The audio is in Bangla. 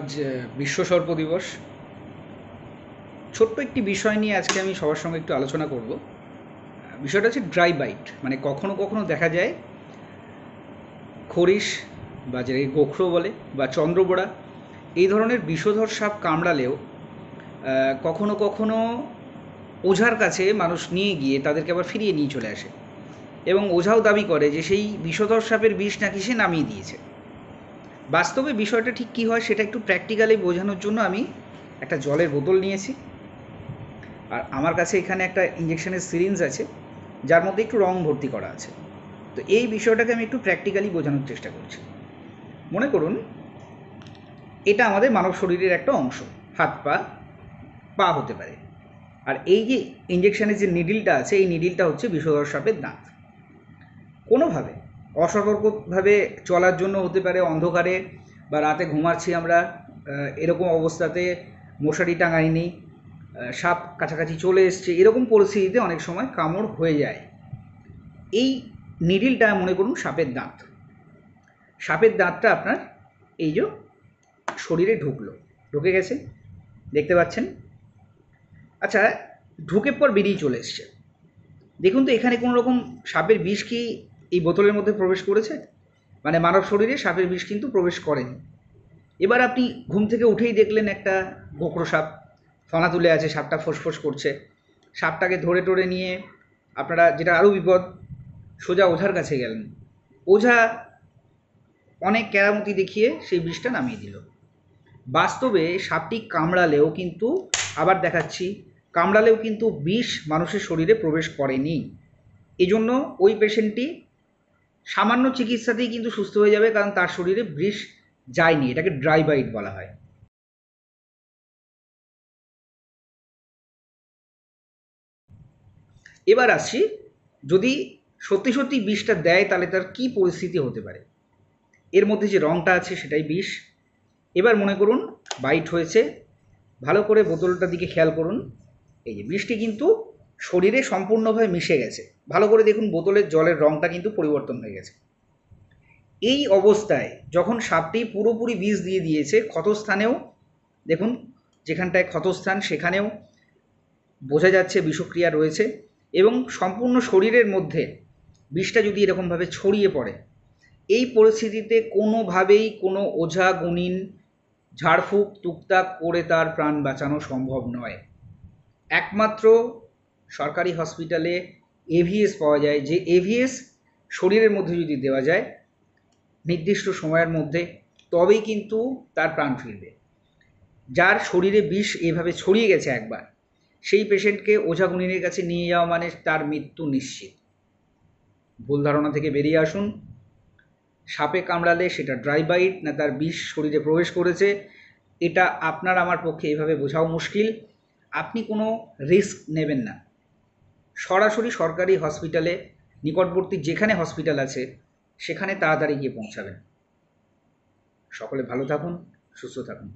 আজ বিশ্ব সর্প দিবস। ছোট্ট একটি বিষয় নিয়ে আজকে আমি সবার সঙ্গে একটু আলোচনা করব। বিষয়টা হচ্ছে ড্রাই বাইট। মানে কখনো কখনো দেখা যায় খরিশ বা যেটাকে গোখরো বলে বা চন্দ্রবোড়া এই ধরনের বিষধর সাপ কামড়ালেও কখনো কখনো ওঝার কাছে মানুষ নিয়ে গিয়ে তাদেরকে আবার ফিরিয়ে নিয়ে চলে আসে এবং ওঝাও দাবি করে যে সেই বিষধর সাপের বিষ নাকি সে নামিয়ে দিয়েছে। বাস্তবে বিষয়টা ঠিক কী হয় সেটা একটু প্র্যাকটিক্যালি বোঝানোর জন্য আমি একটা জলের বোতল নিয়েছি, আর আমার কাছে এখানে একটা ইঞ্জেকশনের সিরিঞ্জ আছে যার মধ্যে একটু রং ভর্তি করা আছে। তো এই বিষয়টাকে আমি একটু প্র্যাকটিক্যালি বোঝানোর চেষ্টা করছি। মনে করুন এটা আমাদের মানব শরীরের একটা অংশ, হাত পা হতে পারে। আর এই যে ইঞ্জেকশনের যে নিডিলটা আছে এই নিডিলটা হচ্ছে বিষধর সাপের দাঁত। কোনোভাবে অসতর্কভাবে চলার জন্য হতে পারে, অন্ধকারে বা রাতে ঘুমাচ্ছি আমরা, এরকম অবস্থাতে মশারি টাঙাইনি, সাপ কাছাকাছি চলে এসছে, এরকম পরিস্থিতিতে অনেক সময় কামড় হয়ে যায়। এই নিডিলটা মনে করুন সাপের দাঁত। সাপের দাঁতটা আপনার এই যে শরীরে ঢুকে গেছে, দেখতে পাচ্ছেন। আচ্ছা, ঢুকে পর বেরিয়ে চলে এসছে। দেখুন তো এখানে কোনো রকম সাপের বিষ কি এই বোতলের মধ্যে প্রবেশ করেছে? মানে মানব শরীরে সাপের বিষ কিন্তু প্রবেশ করেনি। এবার আপনি ঘুম থেকে উঠেই দেখলেন একটা গোখরো সাপ ফনা তুলে আছে, সাপটা ফোঁস করছে। সাপটাকে ধরে টরে নিয়ে আপনারা, যেটা আরও বিপদ, সোজা ওঝার কাছে গেলেন। ওঝা অনেক কেরামতি দেখিয়ে সেই বিষটা নামিয়ে দিল। বাস্তবে সাপটি কামড়ালেও কিন্তু, আবার দেখাচ্ছি, কামড়ালেও কিন্তু বিষ মানুষের শরীরে প্রবেশ করেনি। এজন্য ওই পেশেন্টটি সামান্য চিকিৎসাতেই কিন্তু সুস্থ হয়ে যাবে, কারণ তার শরীরে বিষ যায়নি। এটাকে ড্রাই বাইট বলা হয়। এবার আসছি, যদি সত্যি সত্যি বিষটা দেয় তাহলে তার কী পরিস্থিতি হতে পারে। এর মধ্যে যে রঙটা আছে সেটাই বিষ। এবার মনে করুন বাইট হয়েছে, ভালো করে বোতলটার দিকে খেয়াল করুন। এই যে বিষটি কিন্তু শরীরে সম্পূর্ণভাবে মিশে গেছে। ভালো করে দেখুন বোতলের জলের রঙটা কিন্তু পরিবর্তন হয়ে গেছে। এই অবস্থায় যখন সাপটি পুরোপুরি বিষ দিয়ে দিয়েছে, ক্ষতস্থানেও দেখুন, যেখানটায় ক্ষতস্থান সেখানেও বোঝা যাচ্ছে বিষক্রিয়া রয়েছে, এবং সম্পূর্ণ শরীরের মধ্যে বিষটা যদি এরকমভাবে ছড়িয়ে পড়ে, এই পরিস্থিতিতে কোনোভাবেই কোনো ওঝা গুণিন ঝাড়ফুঁক টুকটাক করে তার প্রাণ বাঁচানো সম্ভব নয়। একমাত্র সরকারি হসপিটালে এভিএস পাওয়া যায়, যে এভিএস শরীরের মধ্যে যদি দেওয়া যায় নির্দিষ্ট সময়ের মধ্যে, তবেই কিন্তু তার প্রাণ ফিরবে। যার শরীরে বিষ এভাবে ছড়িয়ে গেছে একবার, সেই পেশেন্টকে ওঝা গুণিনের কাছে নিয়ে যাওয়া মানে তার মৃত্যু নিশ্চিত। ভুল ধারণা থেকে বেরিয়ে আসুন। সাপে কামড়ালে সেটা ড্রাই বাইট না তার বিষ শরীরে প্রবেশ করেছে, এটা আপনার আমার পক্ষে এভাবে বোঝাও মুশকিল। আপনি কোনো রিস্ক নেবেন না। সরাসরি সরকারি হসপিটালে, নিকটবর্তী যেখানে হসপিটাল আছে সেখানে তাড়াতাড়ি গিয়ে পৌঁছাবেন। সকলে ভালো থাকুন, সুস্থ থাকুন।